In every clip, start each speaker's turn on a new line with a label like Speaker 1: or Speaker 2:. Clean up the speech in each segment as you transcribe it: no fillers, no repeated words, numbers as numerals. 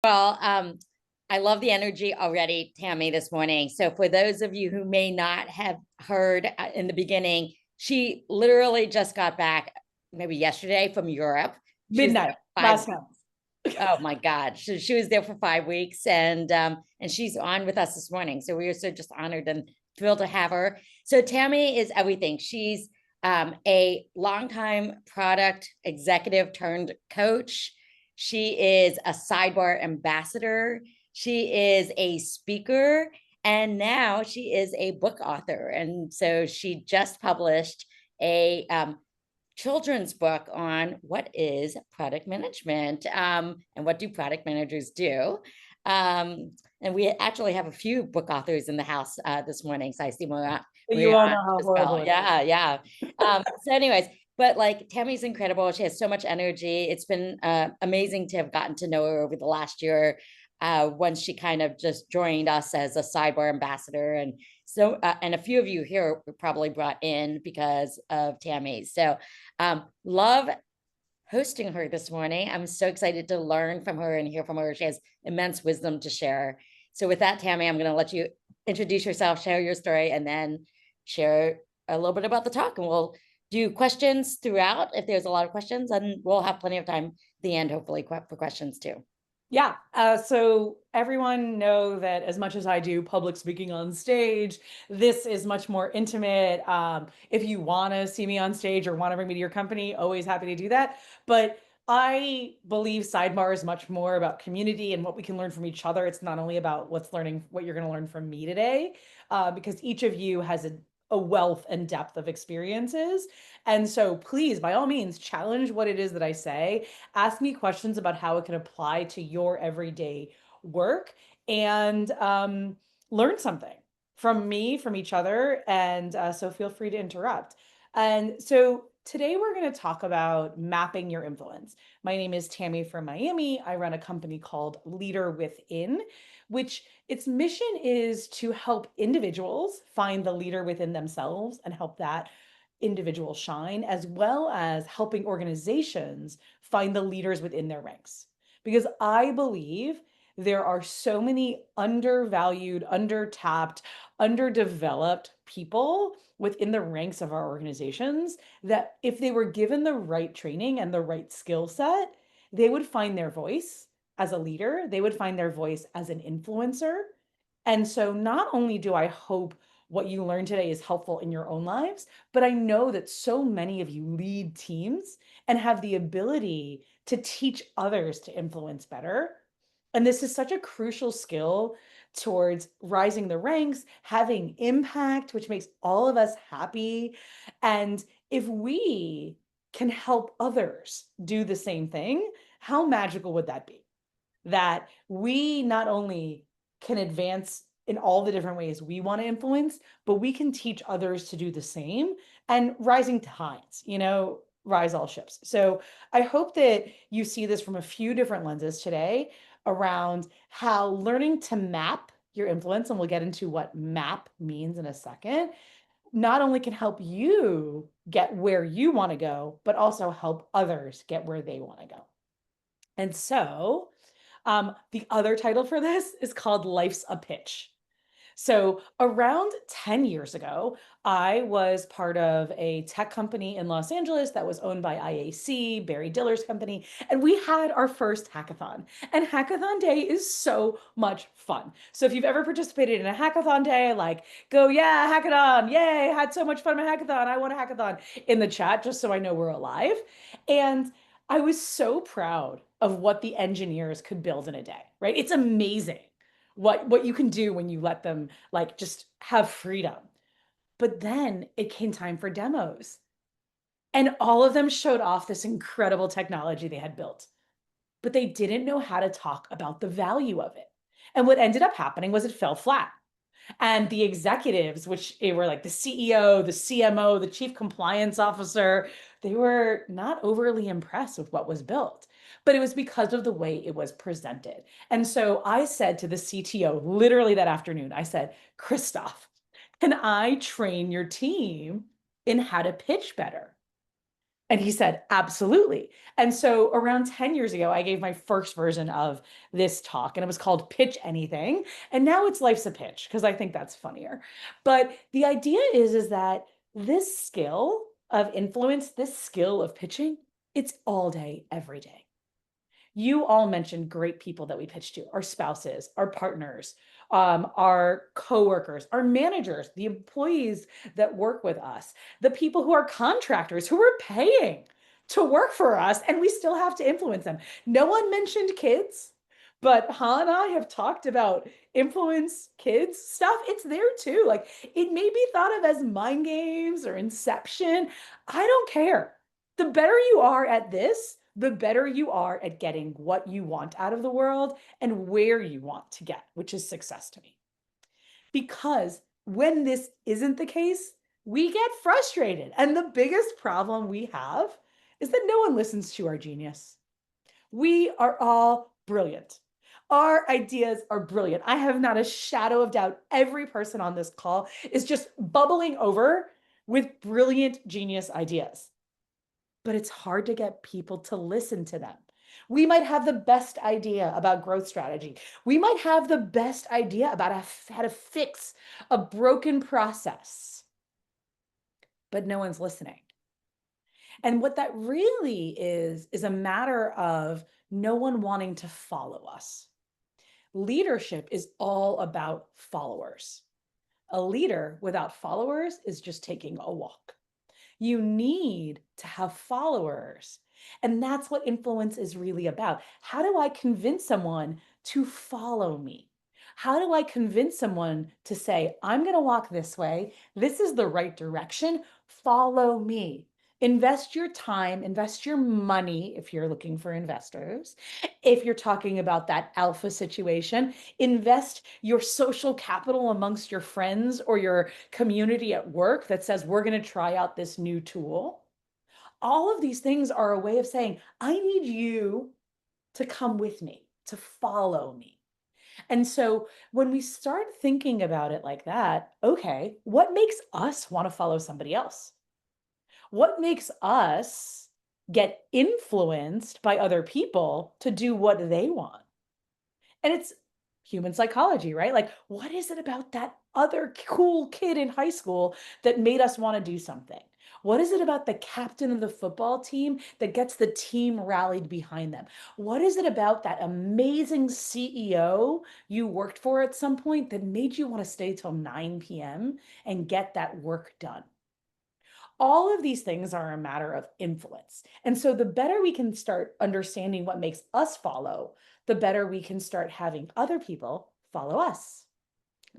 Speaker 1: Well, I love the energy already, Tami, this morning. So for those of you who may not have heard in the beginning, she literally just got back maybe yesterday from Europe. She was
Speaker 2: Midnight
Speaker 1: there
Speaker 2: last night.
Speaker 1: oh my God. She was there for 5 weeks and she's on with us this morning. So we are so just honored and thrilled to have her. So Tami is everything. She's a longtime product executive turned coach. She is a Sidebar ambassador. She is a speaker, and now she is a book author. And so she just published a children's book on what is product management and what do product managers do. And we actually have a few book authors in the house this morning. So I see
Speaker 2: You
Speaker 1: Maria
Speaker 2: all know how
Speaker 1: as well.
Speaker 2: horrible it is.
Speaker 1: Yeah, yeah. So, anyways, but like Tami's incredible. She has so much energy. It's been amazing to have gotten to know her over the last year. Once she kind of just joined us as a Sidebar ambassador, and so and a few of you here were probably brought in because of Tami. So love hosting her this morning. I'm so excited to learn from her and hear from her. She has immense wisdom to share. So with that, Tami, I'm going to let you introduce yourself, share your story, and then share a little bit about the talk. And we'll do questions throughout if there's a lot of questions, and we'll have plenty of time at the end, hopefully, for questions too.
Speaker 2: Yeah. So everyone know that as much as I do public speaking on stage, this is much more intimate. If you want to see me on stage or want to bring me to your company, always happy to do that. But I believe Sidebar is much more about community and what we can learn from each other. It's not only about what you're going to learn from me today, because each of you has a wealth and depth of experiences. And so please, by all means, challenge what it is that I say. Ask me questions about how it can apply to your everyday work and learn something from me, from each other. And so feel free to interrupt. And so today we're going to talk about mapping your influence. My name is Tami from Miami. I run a company called Leader Within, which its mission is to help individuals find the leader within themselves and help that individual shine, as well as helping organizations find the leaders within their ranks. Because I believe there are so many undervalued, undertapped, underdeveloped people within the ranks of our organizations that if they were given the right training and the right skill set, they would find their voice as a leader, they would find their voice as an influencer. And so not only do I hope what you learned today is helpful in your own lives, but I know that so many of you lead teams and have the ability to teach others to influence better. And this is such a crucial skill towards rising the ranks, having impact, which makes all of us happy. And if we can help others do the same thing, how magical would that be? That we not only can advance in all the different ways we want to influence, but we can teach others to do the same and rising tides, rise all ships. So I hope that you see this from a few different lenses today around how learning to map your influence, and we'll get into what map means in a second, not only can help you get where you want to go, but also help others get where they want to go. And so the other title for this is called Life's a Pitch. So, around 10 years ago, I was part of a tech company in Los Angeles that was owned by IAC, Barry Diller's company, and we had our first hackathon. And hackathon day is so much fun. So, if you've ever participated in a hackathon day, like go, yeah, hackathon, yay, had so much fun at hackathon, I want a hackathon in the chat, just so I know we're alive. And I was so proud of what the engineers could build in a day, right? It's amazing what you can do when you let them like just have freedom. But then it came time for demos. And all of them showed off this incredible technology they had built, but they didn't know how to talk about the value of it. And what ended up happening was it fell flat. And the executives, which they were like the CEO, the CMO, the chief compliance officer, they were not overly impressed with what was built. But it was because of the way it was presented. And so I said to the CTO, literally that afternoon, I said, Christoph, can I train your team in how to pitch better? And he said, absolutely. And so around 10 years ago, I gave my first version of this talk, and it was called Pitch Anything. And now it's Life's a Pitch, because I think that's funnier. But the idea is that this skill of influence, this skill of pitching, it's all day, every day. You all mentioned great people that we pitch to, our spouses, our partners, our coworkers, our managers, the employees that work with us, the people who are contractors who are paying to work for us, and we still have to influence them. No one mentioned kids, but Han and I have talked about influence kids stuff. It's there too. Like, it may be thought of as mind games or inception. I don't care. The better you are at this, the better you are at getting what you want out of the world and where you want to get, which is success to me. Because when this isn't the case, we get frustrated. And the biggest problem we have is that no one listens to our genius. We are all brilliant. Our ideas are brilliant. I have not a shadow of doubt. Every person on this call is just bubbling over with brilliant genius ideas, but it's hard to get people to listen to them. We might have the best idea about growth strategy. We might have the best idea about how to fix a broken process, but no one's listening. And what that really is a matter of no one wanting to follow us. Leadership is all about followers. A leader without followers is just taking a walk. You need to have followers. And that's what influence is really about. How do I convince someone to follow me? How do I convince someone to say, I'm going to walk this way? This is the right direction. Follow me. Invest your time, invest your money if you're looking for investors. If you're talking about that alpha situation, invest your social capital amongst your friends or your community at work that says, we're going to try out this new tool. All of these things are a way of saying, I need you to come with me, to follow me. And so when we start thinking about it like that, okay, what makes us want to follow somebody else? What makes us get influenced by other people to do what they want? And it's human psychology, right? Like, what is it about that other cool kid in high school that made us want to do something? What is it about the captain of the football team that gets the team rallied behind them? What is it about that amazing CEO you worked for at some point that made you want to stay till 9 p.m. and get that work done? All of these things are a matter of influence. And so the better we can start understanding what makes us follow, the better we can start having other people follow us.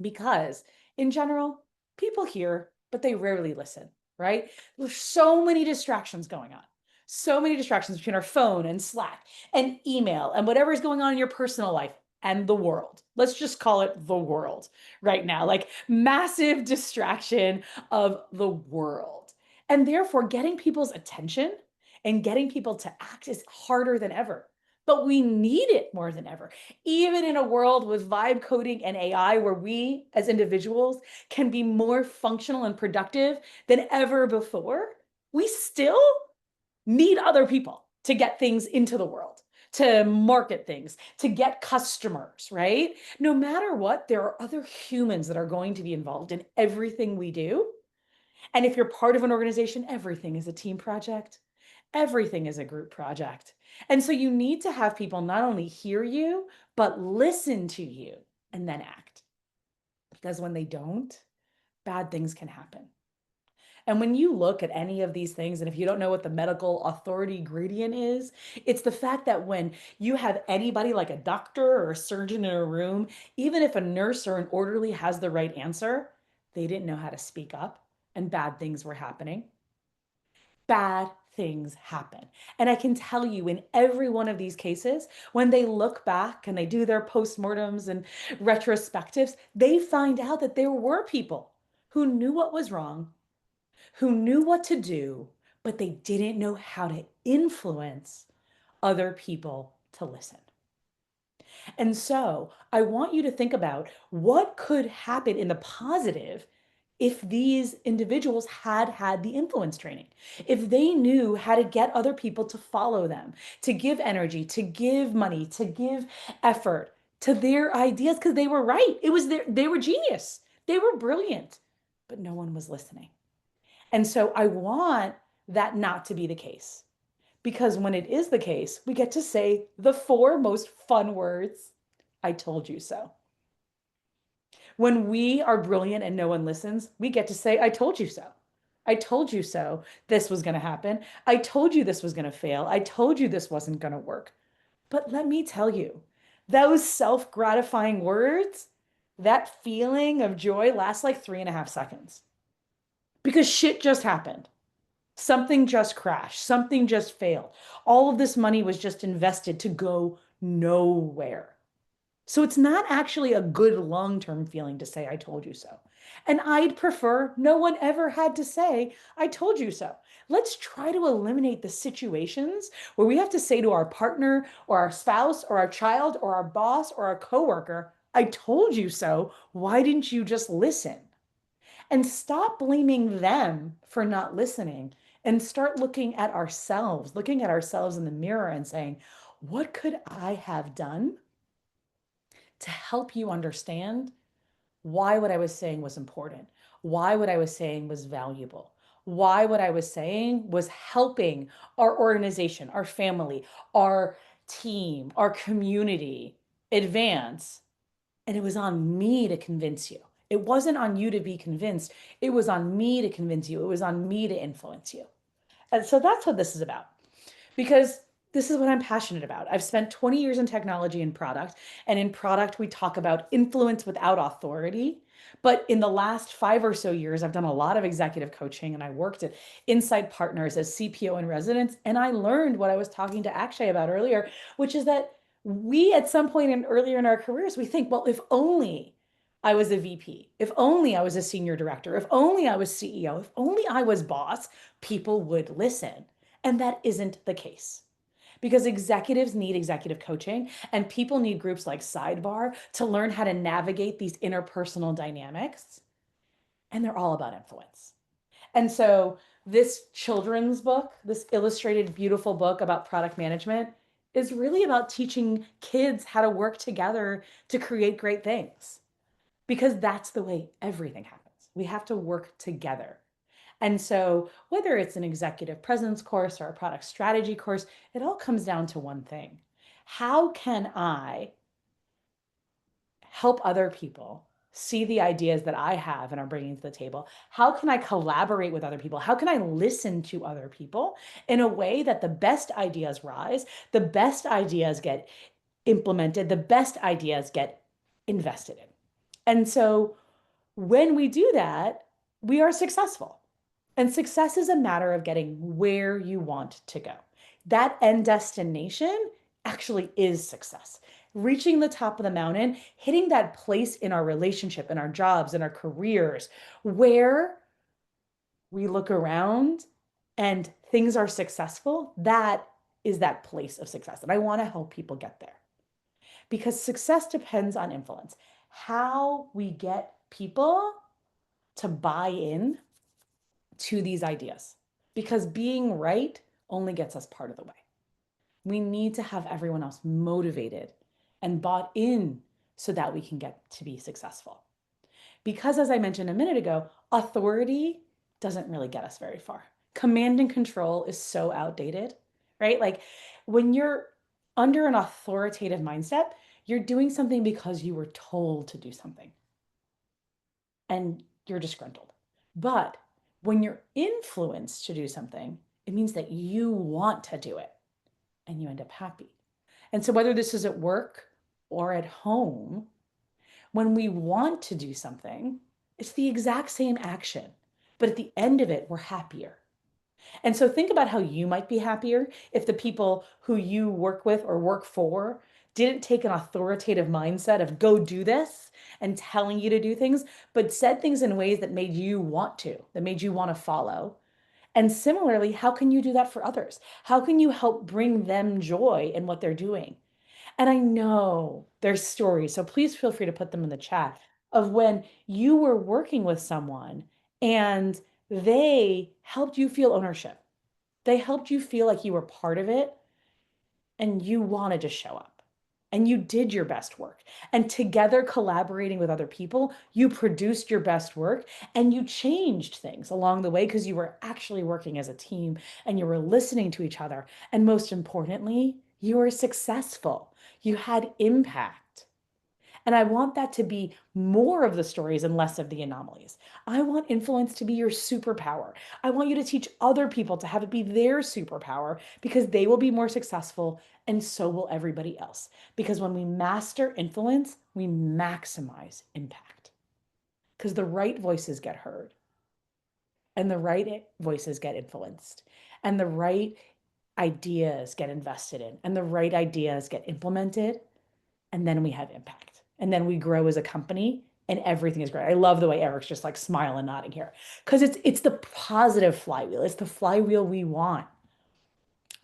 Speaker 2: Because in general, people hear, but they rarely listen, right? There's so many distractions going on. So many distractions between our phone and Slack and email and whatever is going on in your personal life and the world. Let's just call it the world right now, like massive distraction of the world. And therefore, getting people's attention and getting people to act is harder than ever. But we need it more than ever. Even in a world with vibe coding and AI, where we as individuals can be more functional and productive than ever before, we still need other people to get things into the world, to market things, to get customers, right? No matter what, there are other humans that are going to be involved in everything we do. And if you're part of an organization, everything is a team project. Everything is a group project. And so you need to have people not only hear you, but listen to you and then act. Because when they don't, bad things can happen. And when you look at any of these things, and if you don't know what the medical authority gradient is, it's the fact that when you have anybody like a doctor or a surgeon in a room, even if a nurse or an orderly has the right answer, they didn't know how to speak up and bad things were happening. Bad things happen. And I can tell you in every one of these cases, when they look back and they do their postmortems and retrospectives, they find out that there were people who knew what was wrong, who knew what to do, but they didn't know how to influence other people to listen. And so I want you to think about what could happen in the positive if these individuals had had the influence training, if they knew how to get other people to follow them, to give energy, to give money, to give effort to their ideas, because they were right. It was they were genius. They were brilliant, but no one was listening. And so I want that not to be the case. Because when it is the case, we get to say the four most fun words: I told you so. When we are brilliant and no one listens, we get to say, I told you so. I told you so. This was going to happen. I told you this was going to fail. I told you this wasn't going to work. But let me tell you, those self gratifying words, that feeling of joy lasts like 3.5 seconds because shit just happened. Something just crashed. Something just failed. All of this money was just invested to go nowhere. So it's not actually a good long-term feeling to say, I told you so. And I'd prefer no one ever had to say, I told you so. Let's try to eliminate the situations where we have to say to our partner or our spouse or our child or our boss or our coworker, I told you so. Why didn't you just listen? And stop blaming them for not listening and start looking at ourselves in the mirror and saying, what could I have done to help you understand why what I was saying was important, why what I was saying was valuable, why what I was saying was helping our organization, our family, our team, our community advance. And it was on me to convince you. It wasn't on you to be convinced. It was on me to convince you. It was on me to influence you. And so that's what this is about, because this is what I'm passionate about. I've spent 20 years in technology and product, and in product, we talk about influence without authority. But in the last 5 or so years, I've done a lot of executive coaching, and I worked at Inside Partners as CPO in residence. And I learned what I was talking to Akshay about earlier, which is that we, at some point earlier in our careers, we think, well, if only I was a VP, if only I was a senior director, if only I was CEO, if only I was boss, people would listen. And that isn't the case, because executives need executive coaching and people need groups like Sidebar to learn how to navigate these interpersonal dynamics. And they're all about influence. And so, this children's book, this illustrated, beautiful book about product management, is really about teaching kids how to work together to create great things, because that's the way everything happens. We have to work together. And so, whether it's an executive presence course or a product strategy course, it all comes down to one thing: how can I help other people see the ideas that I have and are bringing to the table? How can I collaborate with other people? How can I listen to other people in a way that the best ideas rise, the best ideas get implemented, the best ideas get invested in? And so, when we do that, we are successful. And success is a matter of getting where you want to go. That end destination actually is success. Reaching the top of the mountain, hitting that place in our relationship, in our jobs, in our careers, where we look around and things are successful, that is that place of success. And I want to help people get there, because success depends on influence. How we get people to buy in to these ideas, because being right only gets us part of the way. We need to have everyone else motivated and bought in so that we can get to be successful. Because, as I mentioned a minute ago, authority doesn't really get us very far. Command and control is so outdated, right? Like, when you're under an authoritative mindset, you're doing something because you were told to do something and you're disgruntled. But when you're influenced to do something, it means that you want to do it and you end up happy. And so, whether this is at work or at home, when we want to do something, it's the exact same action, but at the end of it, we're happier. And so, think about how you might be happier if the people who you work with or work for didn't take an authoritative mindset of go do this and telling you to do things, but said things in ways that made you want to, that made you want to follow. And similarly, how can you do that for others? How can you help bring them joy in what they're doing? And I know there's stories, so please feel free to put them in the chat, of when you were working with someone and they helped you feel ownership. They helped you feel like you were part of it and you wanted to show up and you did your best work. And together, collaborating with other people, you produced your best work and you changed things along the way because you were actually working as a team and you were listening to each other. And most importantly, you were successful. You had impact. And I want that to be more of the stories and less of the anomalies. I want influence to be your superpower. I want you to teach other people to have it be their superpower because they will be more successful and so will everybody else. Because when we master influence, we maximize impact because the right voices get heard and the right voices get influenced and the right ideas get invested in and the right ideas get implemented and then we have impact. And then we grow as a company and everything is great. I love the way Eric's just like smiling, nodding here because it's the positive flywheel. It's the flywheel we want.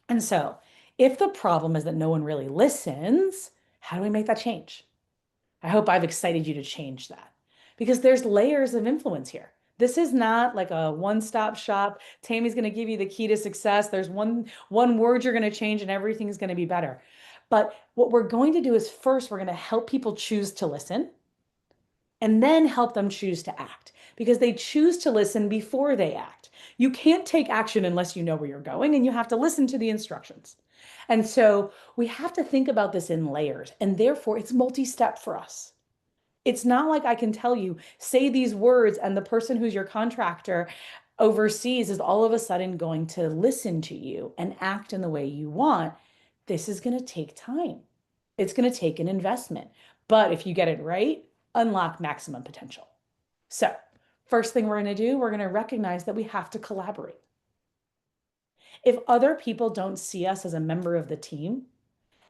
Speaker 2: And so if the problem is that no one really listens, how do we make that change? I hope I've excited you to change that because there's layers of influence here. This is not like a one-stop shop. Tammy's going to give you the key to success. There's one word you're going to change and everything's going to be better. But what we're going to do is first, we're going to help people choose to listen and then help them choose to act because they choose to listen before they act. You can't take action unless you know where you're going and you have to listen to the instructions. And so we have to think about this in layers and therefore it's multi-step for us. It's not like I can tell you, say these words, and the person who's your contractor overseas is all of a sudden going to listen to you and act in the way you want. This is going to take time. It's going to take an investment. But if you get it right, unlock maximum potential. So, first thing we're going to do, we're going to recognize that we have to collaborate. If other people don't see us as a member of the team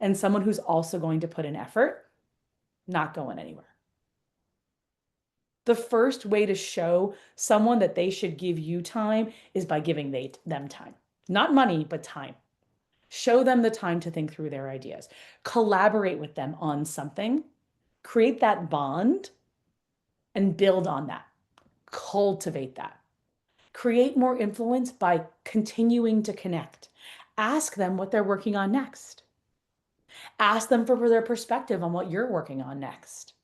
Speaker 2: and someone who's also going to put in effort, not going anywhere. The first way to show someone that they should give you time is by giving them time. Not money, but time. Show them the time to think through their ideas. Collaborate with them on something. Create that bond and build on that. Cultivate that. Create more influence by continuing to connect. Ask them what they're working on next. Ask them for their perspective on what you're working on next.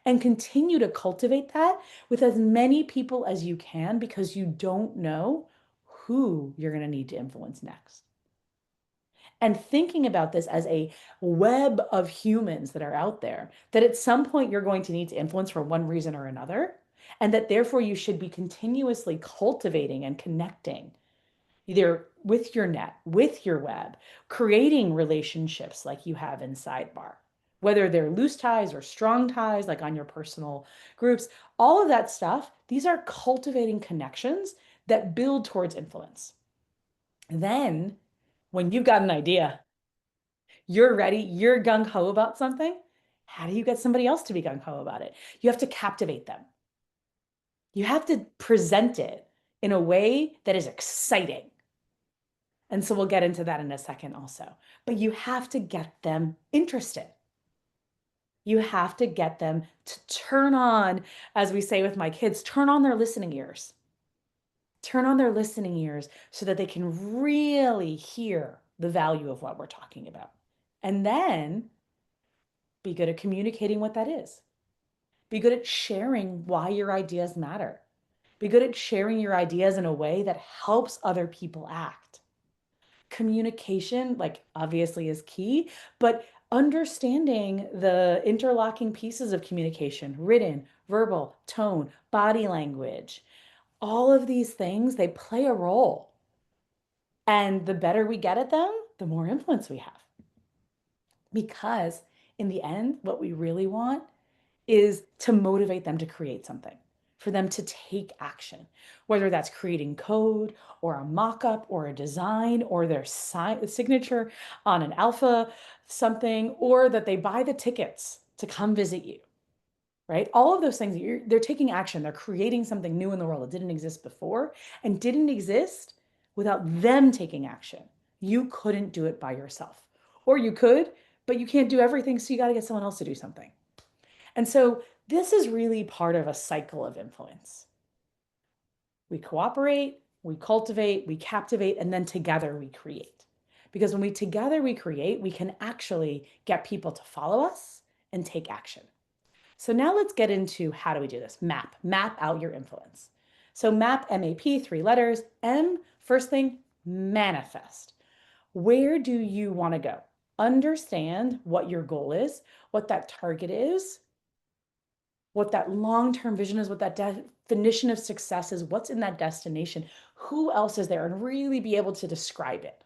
Speaker 2: And continue to cultivate that with as many people as you can because you don't know who you're going to need to influence next. And thinking about this as a web of humans that are out there, that at some point you're going to need to influence for one reason or another, and that therefore you should be continuously cultivating and connecting either with your net, with your web, creating relationships like you have in Sidebar, whether they're loose ties or strong ties, like on your personal groups, all of that stuff, these are cultivating connections that build towards influence. Then, when you've got an idea, you're ready, you're gung ho about something, how do you get somebody else to be gung ho about it? You have to captivate them. You have to present it in a way that is exciting. And so we'll get into that in a second also. But you have to get them interested. You have to get them to turn on, as we say with my kids, turn on their listening ears. Turn on their listening ears so that they can really hear the value of what we're talking about. And then be good at communicating what that is. Be good at sharing why your ideas matter. Be good at sharing your ideas in a way that helps other people act. Communication, like obviously is key, but understanding the interlocking pieces of communication, written, verbal, tone, body language, all of these things, they play a role. And the better we get at them, the more influence we have. Because in the end, what we really want is to motivate them to create something, for them to take action, whether that's creating code or a mock-up or a design or their signature on an alpha something, or that they buy the tickets to come visit you, right? All of those things, they're taking action. They're creating something new in the world that didn't exist before and didn't exist without them taking action. You couldn't do it by yourself. Or you could, but you can't do everything, so you got to get someone else to do something. And so This is really part of a cycle of influence. We cooperate, we cultivate, we captivate, and then together we create. Because when we together we create, we can actually get people to follow us and take action. So now let's get into how do we do this? Map out your influence. So map, MAP, 3 letters. M, first thing, manifest. Where do you want to go? Understand what your goal is, what that target is, what that long-term vision is, what that definition of success is, what's in that destination, who else is there, and really be able to describe it.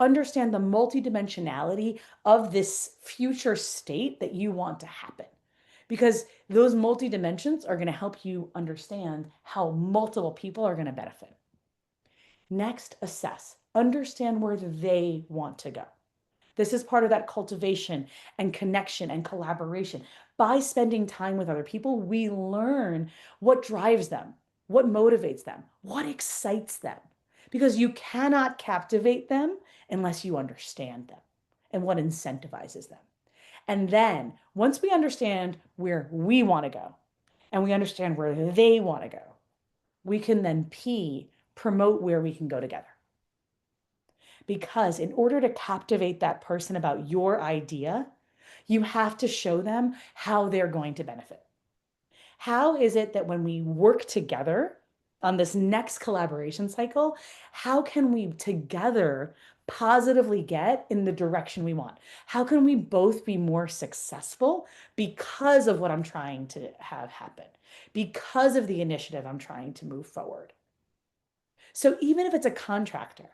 Speaker 2: Understand the multidimensionality of this future state that you want to happen. Because those multi-dimensions are going to help you understand how multiple people are going to benefit. Next, assess. Understand where they want to go. This is part of that cultivation and connection and collaboration. By spending time with other people, we learn what drives them, what motivates them, what excites them. Because you cannot captivate them unless you understand them and what incentivizes them. And then once we understand where we want to go and we understand where they want to go, we can then promote where we can go together. Because in order to captivate that person about your idea, you have to show them how they're going to benefit. How is it that when we work together on this next collaboration cycle, how can we together positively get in the direction we want? How can we both be more successful because of what I'm trying to have happen, because of the initiative I'm trying to move forward? So even if it's a contractor,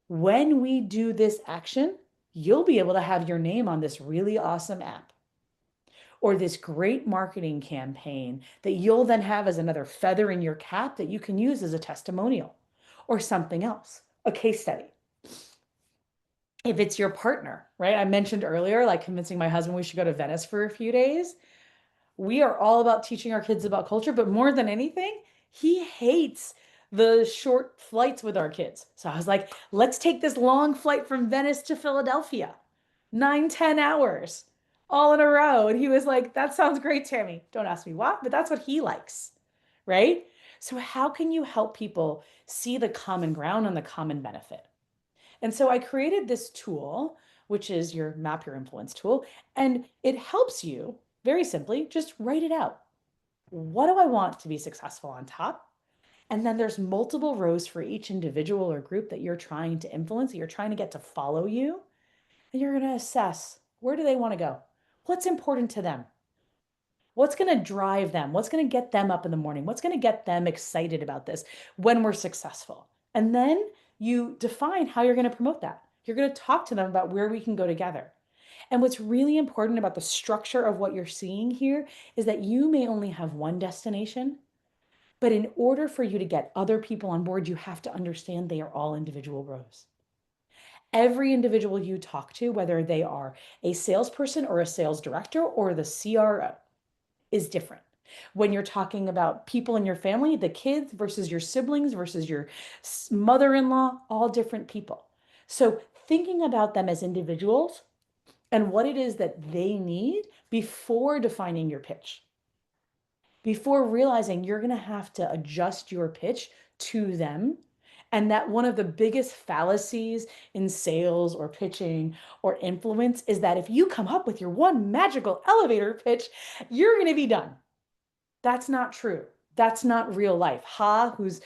Speaker 2: when we do this action, you'll be able to have your name on this really awesome app or this great marketing campaign that you'll then have as another feather in your cap that you can use as a testimonial or something else, a case study. If it's your partner, right? I mentioned earlier, like convincing my husband we should go to Venice for a few days. We are all about teaching our kids about culture, but more than anything, he hates the short flights with our kids. So I was like, let's take this long flight from Venice to Philadelphia, 9, 10 hours all in a row. And he was like, that sounds great, Tammy. Don't ask me why, but that's what he likes, right? So how can you help people see the common ground and the common benefit? And so I created this tool, which is your map your influence tool, and it helps you very simply just write it out. What do I want to be successful on top? And then there's multiple rows for each individual or group that you're trying to influence, that you're trying to get to follow you. And you're going to assess, where do they want to go? What's important to them? What's going to drive them? What's going to get them up in the morning? What's going to get them excited about this when we're successful? And then you define how you're going to promote that. You're going to talk to them about where we can go together. And what's really important about the structure of what you're seeing here is that you may only have one destination, but in order for you to get other people on board, you have to understand they are all individual rows. Every individual you talk to, whether they are a salesperson or a sales director or the CRO, is different. When you're talking about people in your family, the kids versus your siblings versus your mother-in-law, all different people. So thinking about them as individuals and what it is that they need before defining your pitch, before realizing you're going to have to adjust your pitch to them. And that one of the biggest fallacies in sales or pitching or influence is that if you come up with your one magical elevator pitch, you're going to be done. That's not true. That's not real life. Who's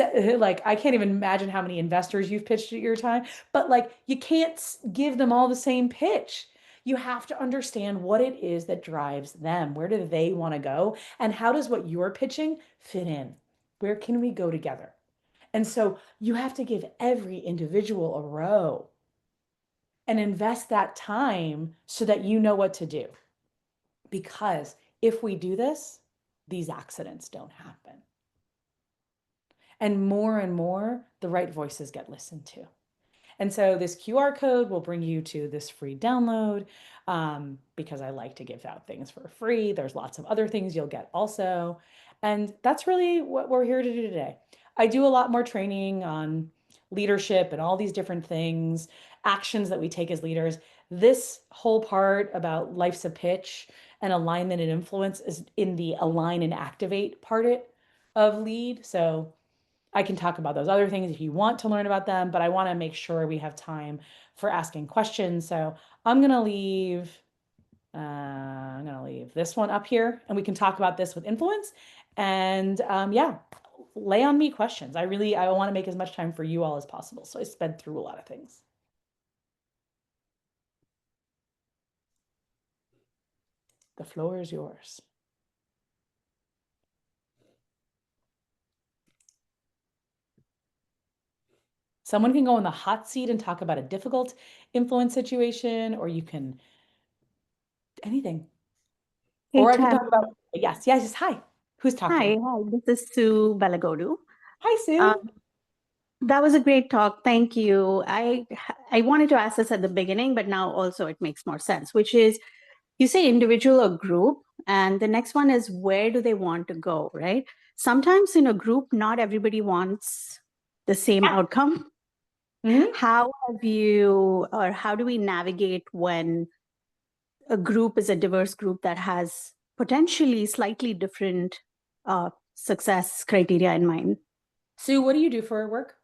Speaker 2: like, I can't even imagine how many investors you've pitched at your time, but like, you can't give them all the same pitch. You have to understand what it is that drives them. Where do they want to go? And how does what you're pitching fit in? Where can we go together? And so you have to give every individual a row and invest that time so that you know what to do. Because if we do this, these accidents don't happen. And more, the right voices get listened to. And so this QR code will bring you to this free download because I like to give out things for free. There's lots of other things you'll get also. And that's really what we're here to do today. I do a lot more training on leadership and all these different things, actions that we take as leaders. This whole part about life's a pitch and alignment and influence is in the align and activate part of lead. So I can talk about those other things if you want to learn about them, but I want to make sure we have time for asking questions. So I'm gonna leave this one up here and we can talk about this with influence. And yeah, lay on me questions. I want to make as much time for you all as possible. So I sped through a lot of things. The floor is yours. Someone can go in the hot seat and talk about a difficult influence situation, or you can anything.
Speaker 3: Hey,
Speaker 2: Or I can
Speaker 3: Tam.
Speaker 2: talk about, yes, yes, hi. Who's talking?
Speaker 3: Hi, this is Sue Balagodu.
Speaker 2: Hi,
Speaker 3: Um,
Speaker 2: Sue.
Speaker 3: that was a great talk. Thank you. I wanted to ask this at the beginning, but now also it makes more sense, which is you say individual or group, and the next one is where do they want to go, right? Sometimes in a group, not everybody wants the same outcome.
Speaker 2: Mhm.
Speaker 3: How have you, or how do we navigate when a group is a diverse group that has potentially slightly different success criteria in mind?
Speaker 2: Sue, what do you do for work?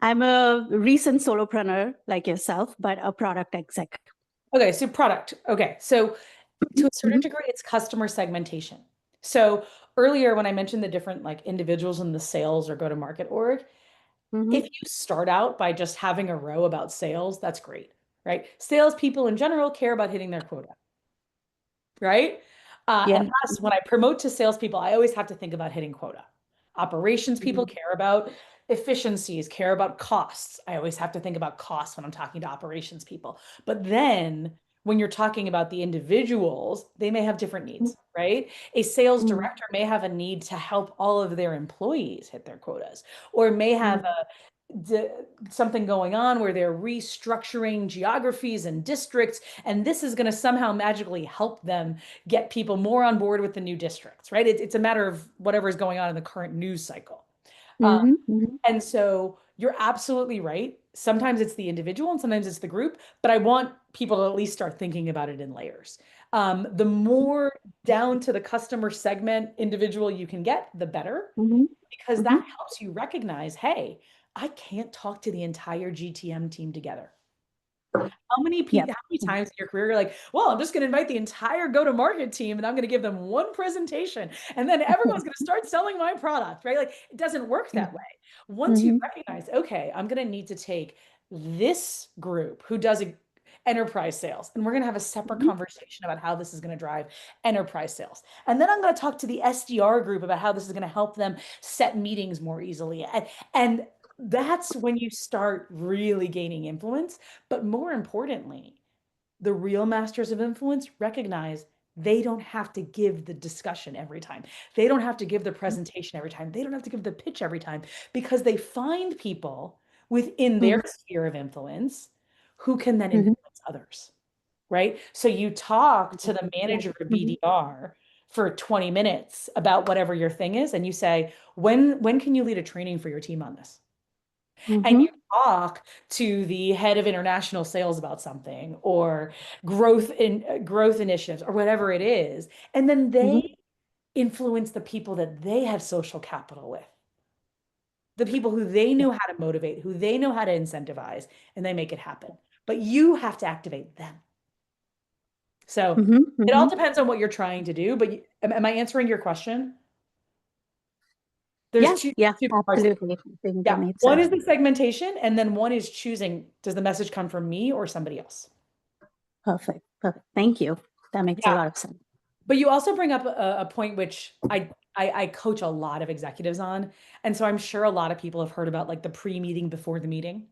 Speaker 3: I'm a recent solopreneur like yourself, but a product exec.
Speaker 2: Okay, so product. Okay, so to a certain
Speaker 3: Mhm,
Speaker 2: degree, it's customer segmentation. So earlier, when I mentioned the different like individuals in the sales or go-to-market org, if
Speaker 3: mhm.
Speaker 2: you start out by just having a row about sales, that's great, right? Salespeople in general care about hitting their quota, right?
Speaker 3: Yeah.
Speaker 2: And thus, when I promote to salespeople, I always have to think about hitting quota. Operations people
Speaker 3: Mhm,
Speaker 2: care about efficiencies, care about costs. I always have to think about costs when I'm talking to operations people. But then when you're talking about the individuals, they may have different needs, right? A sales
Speaker 3: mhm,
Speaker 2: director may have a need to help all of their employees hit their quotas, or may have
Speaker 3: mhm,
Speaker 2: d- something going on where they're restructuring geographies and districts, and this is going to somehow magically help them get people more on board with the new districts, right? It's a matter of whatever is going on in the current news cycle. Um,
Speaker 3: mhm, mhm,
Speaker 2: and so you're absolutely right. Sometimes it's the individual and sometimes it's the group, but I want people to at least start thinking about it in layers. The more down to the customer segment individual you can get, the better,
Speaker 3: mhm,
Speaker 2: because
Speaker 3: mhm.
Speaker 2: that helps you recognize, hey, I can't talk to the entire GTM team together.
Speaker 3: Yep.
Speaker 2: How many times in your career you're like, well, I'm just going to invite the entire go-to-market team and I'm going to give them one presentation and then everyone's going to start selling my product, right? Like it doesn't work that way. Once you
Speaker 3: Mhm,
Speaker 2: recognize, okay, I'm going to need to take this group who does enterprise sales and we're going to have a separate
Speaker 3: mhm,
Speaker 2: conversation about how this is going to drive enterprise sales. And then I'm going to talk to the SDR group about how this is going to help them set meetings more easily. And that's when you start really gaining influence. But more importantly, the real masters of influence recognize they don't have to give the discussion every time. They don't have to give the presentation every time. They don't have to give the pitch every time because they find people within their
Speaker 3: mhm,
Speaker 2: sphere of influence who can then
Speaker 3: mhm,
Speaker 2: influence others, right? So you talk to the
Speaker 3: yeah,
Speaker 2: manager of
Speaker 3: mhm,
Speaker 2: BDR for 20 minutes about whatever your thing is and you say, when can you lead a training for your team on this? And you
Speaker 3: mhm,
Speaker 2: talk to the head of international sales about something or growth initiatives or whatever it is, and then
Speaker 3: mhm,
Speaker 2: they influence the people that they have social capital with, the people who they knew how to motivate, who they know how to incentivize, and they make it happen. But you have to activate them. So
Speaker 3: mhm,
Speaker 2: it all
Speaker 3: mhm.
Speaker 2: depends on what you're trying to do. But am I answering your question? There's
Speaker 3: Yeah,
Speaker 2: two
Speaker 3: yeah,
Speaker 2: two parts.
Speaker 3: absolutely. I think that
Speaker 2: Yeah,
Speaker 3: made
Speaker 2: one
Speaker 3: sense.
Speaker 2: is the segmentation, and then one is choosing, does the message come from me or somebody else?
Speaker 3: Perfect. Perfect. Thank you. That makes a
Speaker 2: Yeah.
Speaker 3: lot of sense.
Speaker 2: But you also bring up a point which I coach a lot of executives on. And so I'm sure a lot of people have heard about like the pre-meeting before the meeting,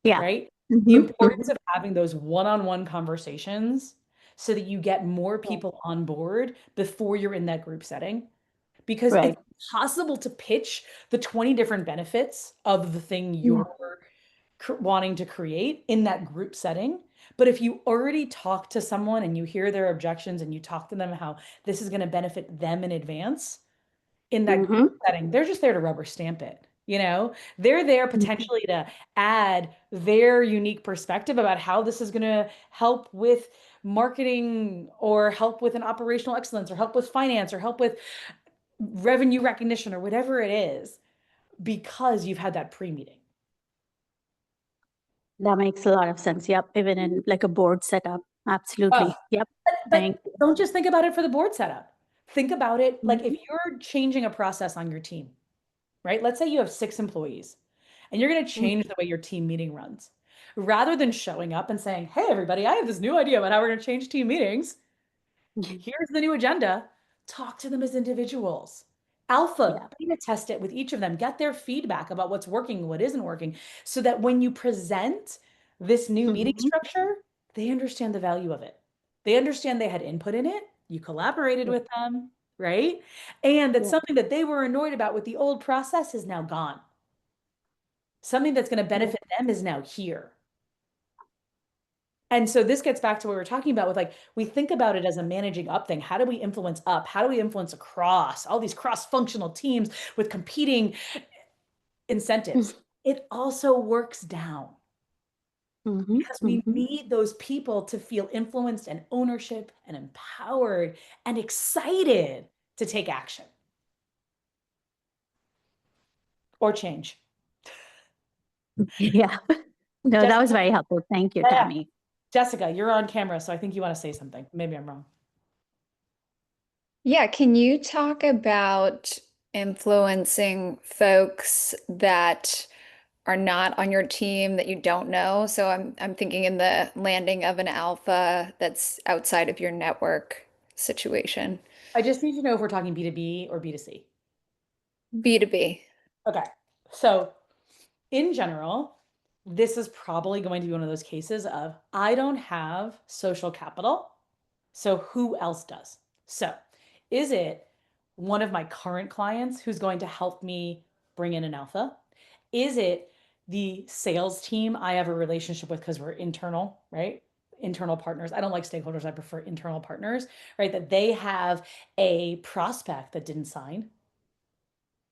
Speaker 3: Yeah.
Speaker 2: right? The
Speaker 3: Mhm,
Speaker 2: importance
Speaker 3: mhm,
Speaker 2: of having those one-on-one conversations so that you get more people on board before you're in that group setting. Because it's
Speaker 3: right.
Speaker 2: possible to pitch the 20 different benefits of the thing
Speaker 3: Yeah.
Speaker 2: you're wanting to create in that group setting. But if you already talk to someone and you hear their objections and you talk to them how this is going to benefit them in advance in that group
Speaker 3: Mhm,
Speaker 2: setting, they're just there to rubber stamp it. They're there potentially to add their unique perspective about how this is going to help with marketing or help with an operational excellence or help with finance or help with revenue recognition or whatever it is, because you've had that pre-meeting.
Speaker 3: That makes a lot of sense. Yep. Even in like a board setup. Absolutely. Yep.
Speaker 2: But don't just think about it for the board setup. Think about it like if you're changing a process on your team, right? Let's say you have 6 employees and you're going to change the way your team meeting runs. Rather than showing up and saying, hey, everybody, I have this new idea about how we're going to change team meetings. Here's the new agenda. Talk to them as individuals. Alpha, beta test it with each of them. Get their feedback about what's working, what isn't working, so that when you present this new meeting structure, they understand the value of it. They understand they had input in it. You collaborated with them, right? And that something that they were annoyed about with the old process is now gone. Something that's going to benefit them is now here. And so this gets back to what we were talking about with like, we think about it as a managing up thing. How do we influence up? How do we influence across all these cross-functional teams with competing incentives? It also works down because we need those people to feel influenced and ownership and empowered and excited to take action or change.
Speaker 3: Yeah. No, that was very helpful. Thank you, Tami.
Speaker 2: Jessica, you're on camera, so I think you want to say something. Maybe I'm wrong.
Speaker 4: Yeah, can you talk about influencing folks that are not on your team that you don't know? So I'm thinking in the landing of an alpha that's outside of your network situation.
Speaker 2: I just need to know if we're talking B2B or B2C.
Speaker 4: B2B.
Speaker 2: Okay. So in general, this is probably going to be one of those cases of I don't have social capital, so who else does? So is it one of my current clients who's going to help me bring in an alpha? Is it the sales team I have a relationship with because we're internal, right? Internal partners. I don't like stakeholders. I prefer internal partners, right? That they have a prospect that didn't sign,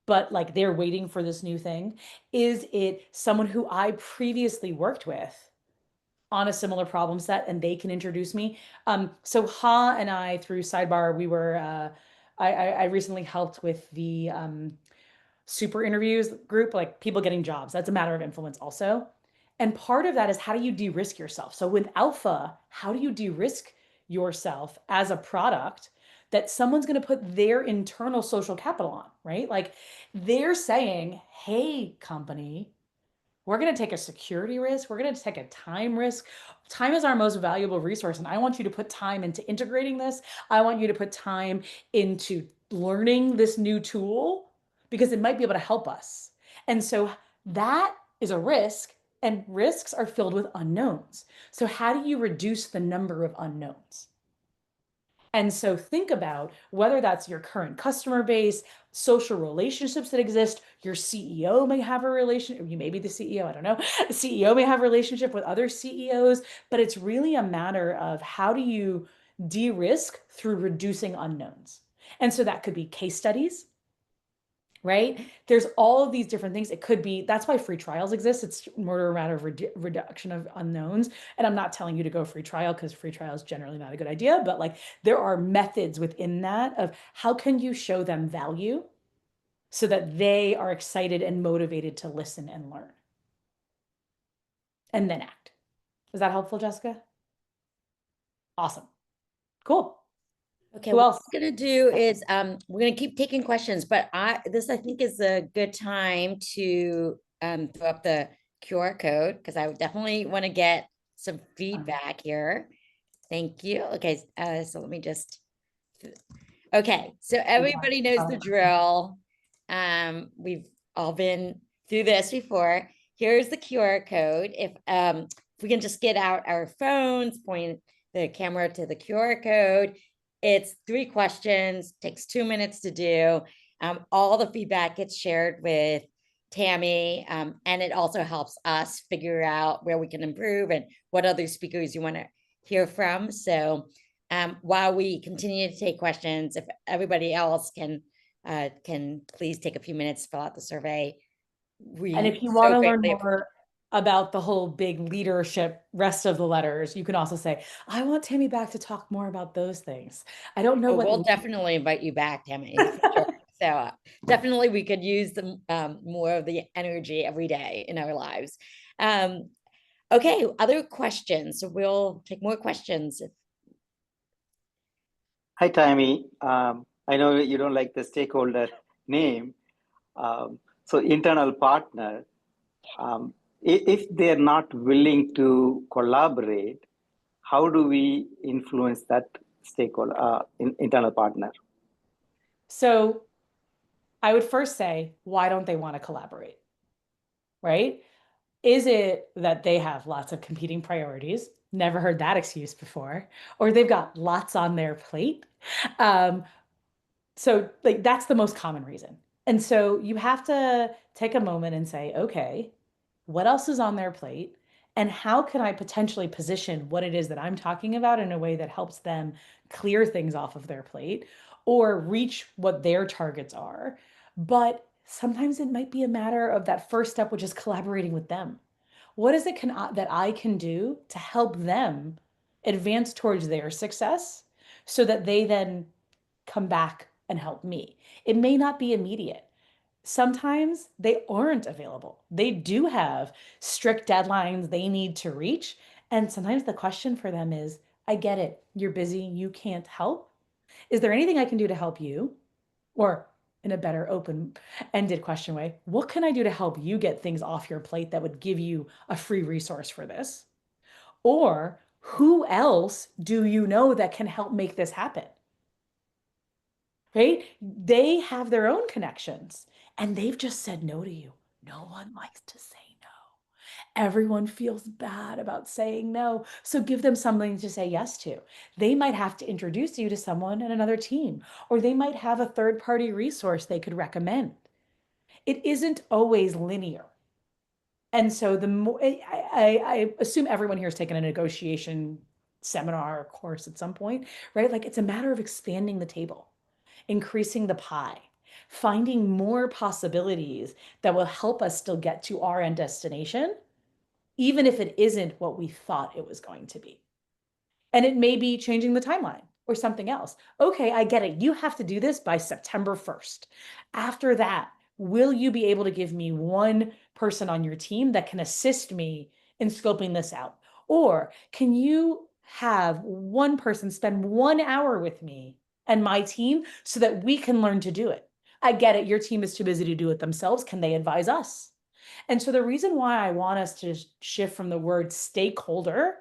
Speaker 2: but like they're waiting for this new thing? Is it someone who I previously worked with on a similar problem set and they can introduce me? So Ha and I through Sidebar, we were, I recently helped with the super interviews group, like people getting jobs. That's a matter of influence also. And part of that is how do you de-risk yourself? So with Alpha, how do you de-risk yourself as a product that someone's going to put their internal social capital on, right? Like they're saying, hey, company, we're going to take a security risk. We're going to take a time risk. Time is our most valuable resource. And I want you to put time into integrating this. I want you to put time into learning this new tool because it might be able to help us. And so that is a risk, and risks are filled with unknowns. So how do you reduce the number of unknowns? And so think about whether that's your current customer base, social relationships that exist. Your CEO may have a relationship, you may be the CEO, I don't know. The CEO may have a relationship with other CEOs, but it's really a matter of how do you de-risk through reducing unknowns. And so that could be case studies, right? There's all of these different things. It could be, that's why free trials exist. It's more a matter of reduction of unknowns. And I'm not telling you to go free trial because free trial is generally not a good idea, but like there are methods within that of how can you show them value so that they are excited and motivated to listen and learn and then act. Is that helpful, Jessica? Awesome. Cool.
Speaker 1: Okay,
Speaker 2: Who
Speaker 1: what
Speaker 2: else?
Speaker 1: we're gonna do is we're gonna keep taking questions, but this I think is a good time to throw up the QR code because I would definitely want to get some feedback here. Thank you. Okay, so let me just. Okay, so everybody knows the drill. We've all been through this before. Here's the QR code. If we can just get out our phones, point the camera to the QR code. It's 3 questions, takes 2 minutes to do. All the feedback gets shared with Tami, and it also helps us figure out where we can improve and what other speakers you want to hear from. So while we continue to take questions, if everybody else can please take a few minutes to fill out the survey,
Speaker 2: And
Speaker 1: We
Speaker 2: if you
Speaker 1: so
Speaker 2: want to learn
Speaker 1: greatly
Speaker 2: more about the whole big leadership rest of the letters, you can also say, I want Tammy back to talk more about those things. I don't know
Speaker 1: Oh, we'll
Speaker 2: what.
Speaker 1: definitely invite you back, Tammy, for sure. So definitely we could use the more of the energy every day in our lives. Okay, other questions. So we'll take more questions.
Speaker 5: Hi, Tammy. I know you don't like the stakeholder name. So internal partner, if they're not willing to collaborate, how do we influence that stakeholder, internal partner?
Speaker 2: So I would first say, why don't they want to collaborate? Right? Is it that they have lots of competing priorities? Never heard that excuse before. Or they've got lots on their plate. Um, so like that's the most common reason. And so you have to take a moment and say, okay, what else is on their plate? And how can I potentially position what it is that I'm talking about in a way that helps them clear things off of their plate or reach what their targets are? But sometimes it might be a matter of that first step, which is collaborating with them. What is it that I can do to help them advance towards their success so that they then come back and help me? It may not be immediate. Sometimes they aren't available. They do have strict deadlines they need to reach. And sometimes the question for them is, I get it. You're busy. You can't help. Is there anything I can do to help you? Or in a better open-ended question way, what can I do to help you get things off your plate that would give you a free resource for this? Or who else do you know that can help make this happen? Right? They have their own connections and they've just said no to you. No one likes to say no. Everyone feels bad about saying no. So give them something to say yes to. They might have to introduce you to someone in another team, or they might have a third-party resource they could recommend. It isn't always linear. And so the more I assume everyone here has taken a negotiation seminar or course at some point, right? Like it's a matter of expanding the table, increasing the pie, finding more possibilities that will help us still get to our end destination, even if it isn't what we thought it was going to be. And it may be changing the timeline or something else. Okay, I get it. You have to do this by September 1st. After that, will you be able to give me one person on your team that can assist me in scoping this out? Or can you have one person spend 1 hour with me and my team so that we can learn to do it? I get it. Your team is too busy to do it themselves. Can they advise us? And so the reason why I want us to shift from the word stakeholder,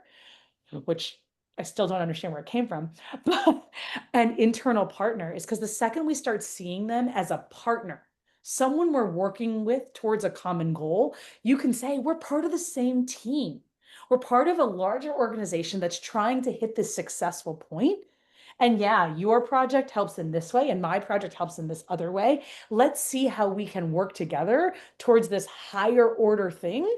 Speaker 2: which I still don't understand where it came from, but an internal partner is because the second we start seeing them as a partner, someone we're working with towards a common goal, you can say, we're part of the same team. We're part of a larger organization that's trying to hit this successful point. And yeah, your project helps in this way, and my project helps in this other way. Let's see how we can work together towards this higher order thing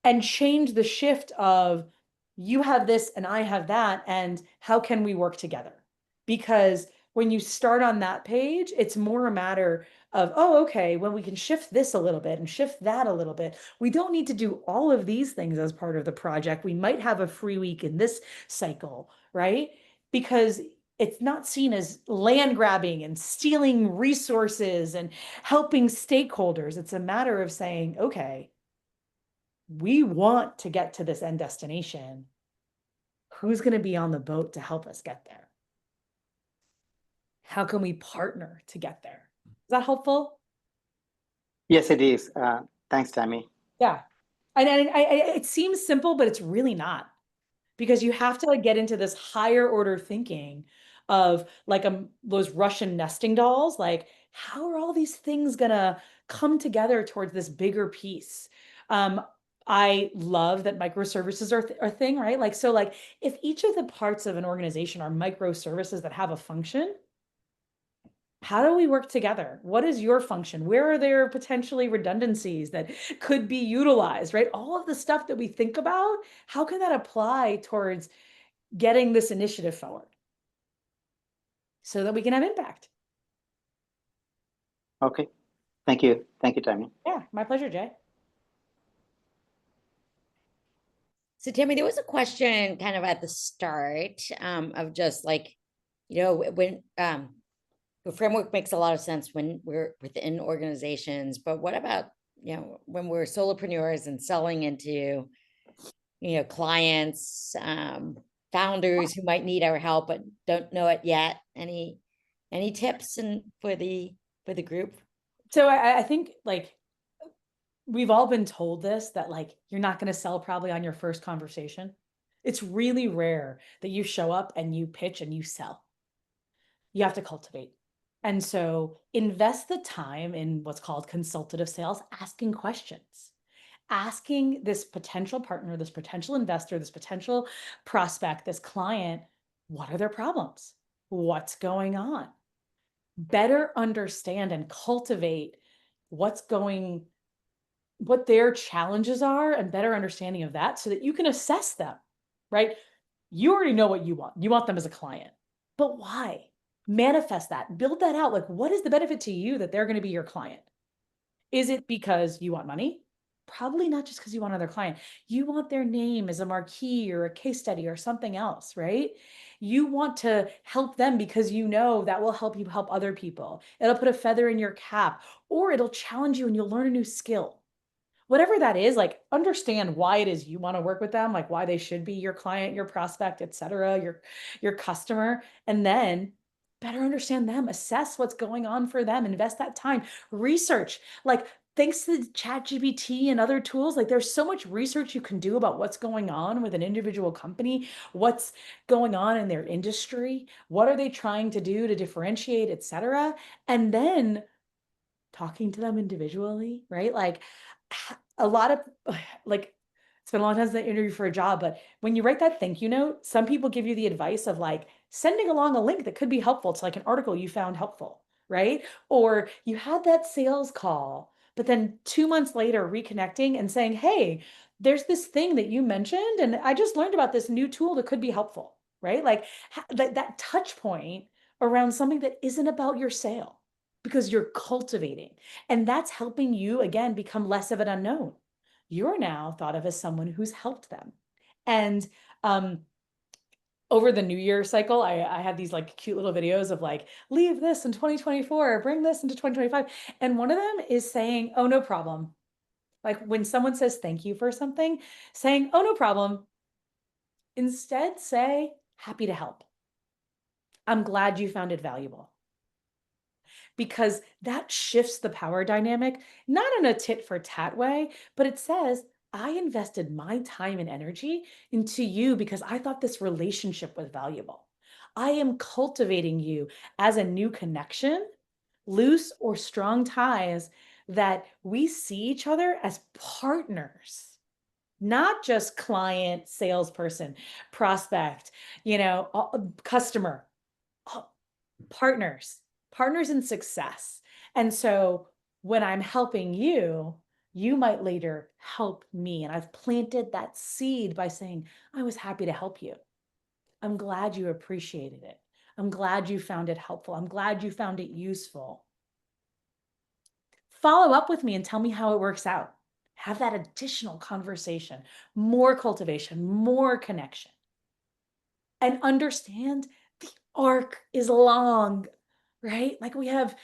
Speaker 2: and change the shift of you have this and I have that, and how can we work together? Because when you start on that page, it's more a matter of, oh, okay, well, we can shift this a little bit and shift that a little bit. We don't need to do all of these things as part of the project. We might have a free week in this cycle, right? Because it's not seen as land grabbing and stealing resources and helping stakeholders. It's a matter of saying, okay, we want to get to this end destination. Who's going to be on the boat to help us get there? How can we partner to get there? Is that helpful?
Speaker 5: Yes, it is. Thanks, Tammy.
Speaker 2: Yeah. And it seems simple, but it's really not, because you have to like get into this higher order thinking of like those Russian nesting dolls. Like, how are all these things gonna come together towards this bigger piece? I love that microservices are a thing, right? Like, so like if each of the parts of an organization are microservices that have a function, how do we work together? What is your function? Where are there potentially redundancies that could be utilized, right? All of the stuff that we think about, how can that apply towards getting this initiative forward so that we can have impact?
Speaker 5: Okay. Thank you. Thank you, Tami.
Speaker 2: Yeah, my pleasure, Jay.
Speaker 1: So Tammy, there was a question kind of at the start of just like, when the framework makes a lot of sense when we're within organizations, but what about, when we're solopreneurs and selling into, clients, founders who might need our help but don't know it yet? Any tips for the group?
Speaker 2: So I think like we've all been told this, that like you're not going to sell probably on your first conversation. It's really rare that you show up and you pitch and you sell. You have to cultivate. And so invest the time in what's called consultative sales, asking questions, asking this potential partner, this potential investor, this potential prospect, this client, what are their problems? What's going on? Better understand and cultivate what their challenges are, and better understanding of that so that you can assess them, right? You already know what you want. You want them as a client, but why? Manifest that, build that out. Like, what is the benefit to you that they're going to be your client? Is it because you want money? Probably not just because you want another client. You want their name as a marquee or a case study or something else, right? You want to help them because you know that will help you help other people. It'll put a feather in your cap, or it'll challenge you and you'll learn a new skill. Whatever that is, like, understand why it is you want to work with them, like why they should be your client, your prospect, etc., your customer, and then better understand them, assess what's going on for them, invest that time, research. Like, thanks to ChatGPT and other tools, like there's so much research you can do about what's going on with an individual company, what's going on in their industry, what are they trying to do to differentiate, etc. And then talking to them individually, right? Like a lot of like, it's been a long time since I interviewed for a job, but when you write that thank you note, some people give you the advice of like sending along a link that could be helpful to like an article you found helpful, right? Or you had that sales call, but then 2 months later reconnecting and saying, hey, there's this thing that you mentioned, and I just learned about this new tool that could be helpful, right? Like that touch point around something that isn't about your sale, because you're cultivating, and that's helping you again become less of an unknown. You're now thought of as someone who's helped them. And over the New Year cycle, I had these like cute little videos of like, leave this in 2024, bring this into 2025. And one of them is saying, oh, no problem. Like when someone says thank you for something, saying, oh, no problem. Instead, say, happy to help. I'm glad you found it valuable. Because that shifts the power dynamic, not in a tit for tat way, but it says, I invested my time and energy into you because I thought this relationship was valuable. I am cultivating you as a new connection, loose or strong ties, that we see each other as partners, not just client, salesperson, prospect, customer, partners in success. And so when I'm helping you, you might later help me. And I've planted that seed by saying, I was happy to help you. I'm glad you appreciated it. I'm glad you found it helpful. I'm glad you found it useful. Follow up with me and tell me how it works out. Have that additional conversation, more cultivation, more connection. And understand the arc is long, right? Like we have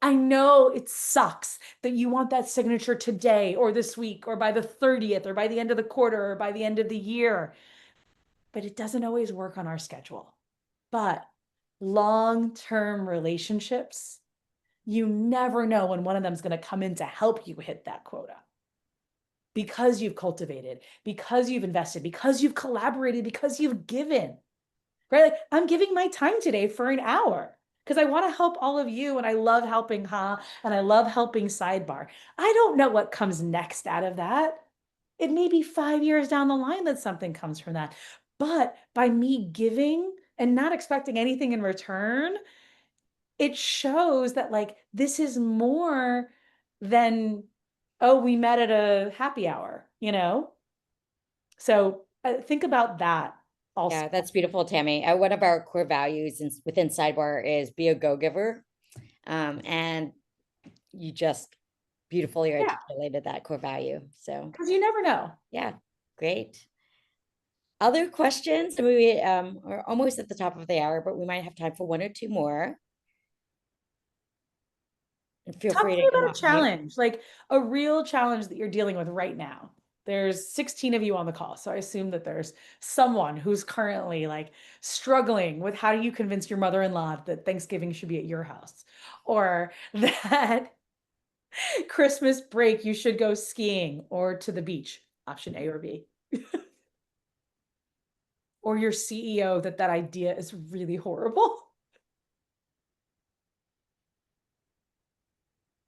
Speaker 2: I know it sucks that you want that signature today or this week or by the 30th or by the end of the quarter or by the end of the year, but it doesn't always work on our schedule. But long-term relationships, you never know when one of them is going to come in to help you hit that quota, because you've cultivated, because you've invested, because you've collaborated, because you've given, right? Like I'm giving my time today for an hour because I want to help all of you, and I love helping and I love helping Sidebar. I don't know what comes next out of that. It may be 5 years down the line that something comes from that. But by me giving and not expecting anything in return, it shows that like this is more than, oh, we met at a happy hour, So think about that also.
Speaker 1: Yeah, that's beautiful, Tammy. One of our core values within Sidebar is be a go-giver. And you just beautifully
Speaker 2: Yeah.
Speaker 1: articulated that core value. So
Speaker 2: Because you never know.
Speaker 1: yeah, great. Other questions? We are almost at the top of the hour, but we might have time for one or two more. And feel
Speaker 2: Talk
Speaker 1: free
Speaker 2: to
Speaker 1: to
Speaker 2: me
Speaker 1: come
Speaker 2: about a
Speaker 1: off mute.
Speaker 2: challenge, like a real challenge that you're dealing with right now. There's 16 of you on the call, so I assume that there's someone who's currently like struggling with how do you convince your mother-in-law that Thanksgiving should be at your house, or that Christmas break you should go skiing or to the beach, option A or B. Or your CEO that idea is really horrible.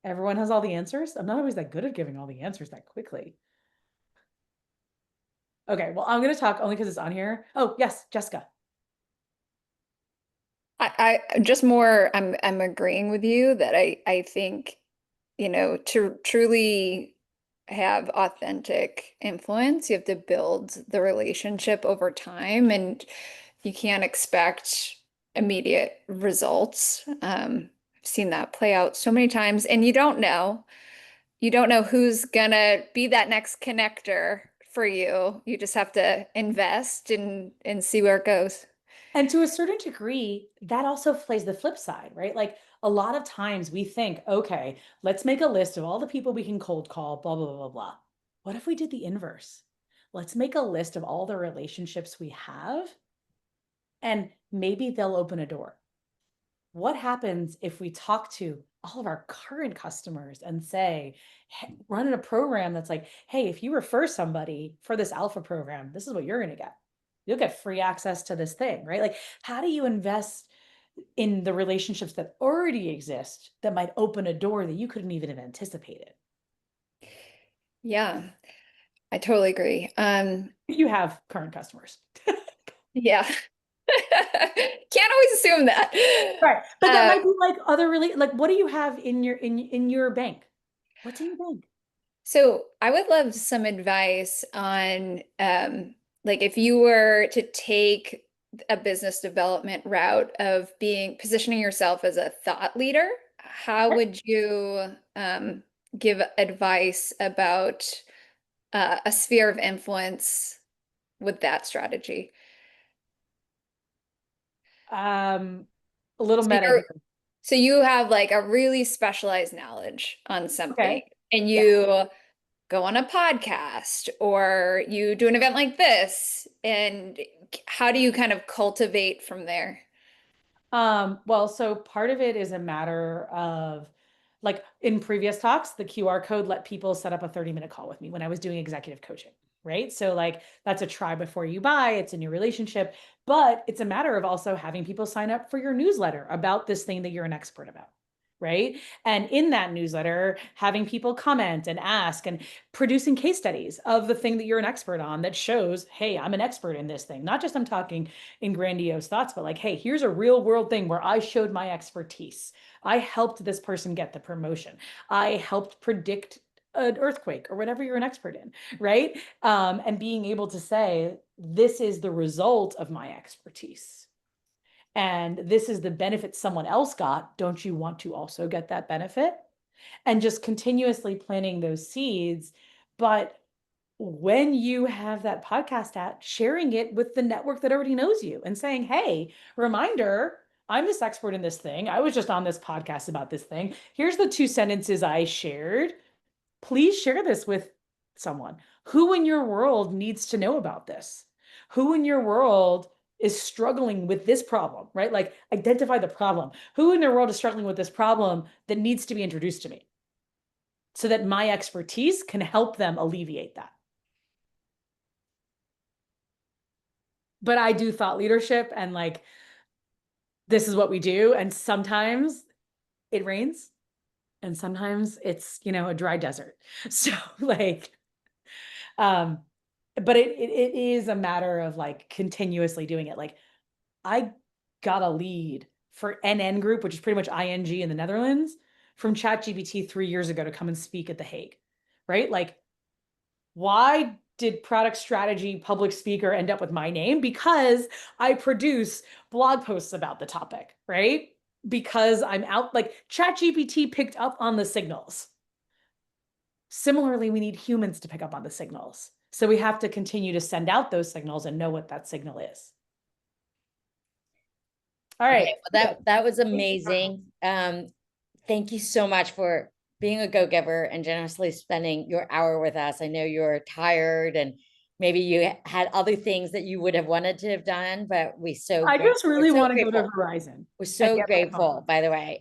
Speaker 2: Everyone has all the answers. I'm not always that good at giving all the answers that quickly. Okay, well, I'm going to talk only because it's on here. Oh, yes, Jessica.
Speaker 4: I just more, I'm agreeing with you that I think, you know, to truly have authentic influence, you have to build the relationship over time, and you can't expect immediate results. I've seen that play out so many times, and you don't know who's gonna be that next connector for you. You just have to invest and see where it goes.
Speaker 2: And to a certain degree, that also plays the flip side, right? Like a lot of times we think, okay, let's make a list of all the people we can cold call, blah, blah, blah, blah, blah. What if we did the inverse? Let's make a list of all the relationships we have, and maybe they'll open a door. What happens if we talk to all of our current customers and say, hey, running a program that's like, hey, if you refer somebody for this alpha program, this is what you're going to get. You'll get free access to this thing, right? Like, how do you invest in the relationships that already exist that might open a door that you couldn't even have anticipated?
Speaker 4: Yeah, I totally agree.
Speaker 2: If you have current customers.
Speaker 4: Yeah. Can't always assume that.
Speaker 2: Right. But that might be like other really, like, what do you have in your bank? What's in your bank?
Speaker 4: So I would love some advice on like if you were to take a business development route of positioning yourself as a thought leader, how would you give advice about a sphere of influence with that strategy?
Speaker 2: A little
Speaker 4: So
Speaker 2: meta
Speaker 4: you're
Speaker 2: here.
Speaker 4: so you have like a really specialized knowledge on something,
Speaker 2: Okay.
Speaker 4: and
Speaker 2: Yeah.
Speaker 4: you go on a podcast or you do an event like this, and how do you kind of cultivate from there?
Speaker 2: Well, so part of it is a matter of like in previous talks, the QR code let people set up a 30-minute call with me when I was doing executive coaching, right? So like that's a try before you buy, it's in your relationship, but it's a matter of also having people sign up for your newsletter about this thing that you're an expert about. Right. And in that newsletter, having people comment and ask and producing case studies of the thing that you're an expert on that shows, hey, I'm an expert in this thing. Not just I'm talking in grandiose thoughts, but like, hey, here's a real world thing where I showed my expertise. I helped this person get the promotion. I helped predict an earthquake or whatever you're an expert in, right? And being able to say, this is the result of my expertise. And this is the benefit someone else got. Don't you want to also get that benefit? And just continuously planting those seeds. But when you have that podcast at, sharing it with the network that already knows you and saying, hey, reminder, I'm this expert in this thing. I was just on this podcast about this thing. Here's the 2 sentences I shared. Please share this with someone. Who in your world needs to know about this? Who in your world is struggling with this problem, right? Like identify the problem. Who in their world is struggling with this problem that needs to be introduced to me so that my expertise can help them alleviate that? But I do thought leadership and like, this is what we do. And sometimes it rains and sometimes it's, a dry desert. So like, um, but it is a matter of like continuously doing it. Like I got a lead for NN Group, which is pretty much ING in the Netherlands, from ChatGPT 3 years ago to come and speak at The Hague, right? Like, why did product strategy public speaker end up with my name? Because I produce blog posts about the topic, right? because I'm out, like ChatGPT picked up on the signals. Similarly, we need humans to pick up on the signals. So we have to continue to send out those signals and know what that signal is. All right.
Speaker 1: Okay, well, that was amazing. Thank you so much for being a go-giver and generously spending your hour with us. I know you're tired and maybe you had other things that you would have wanted to have done, but
Speaker 2: I just really want to go to Verizon.
Speaker 1: We're so
Speaker 2: get my phone.
Speaker 1: grateful, by the way.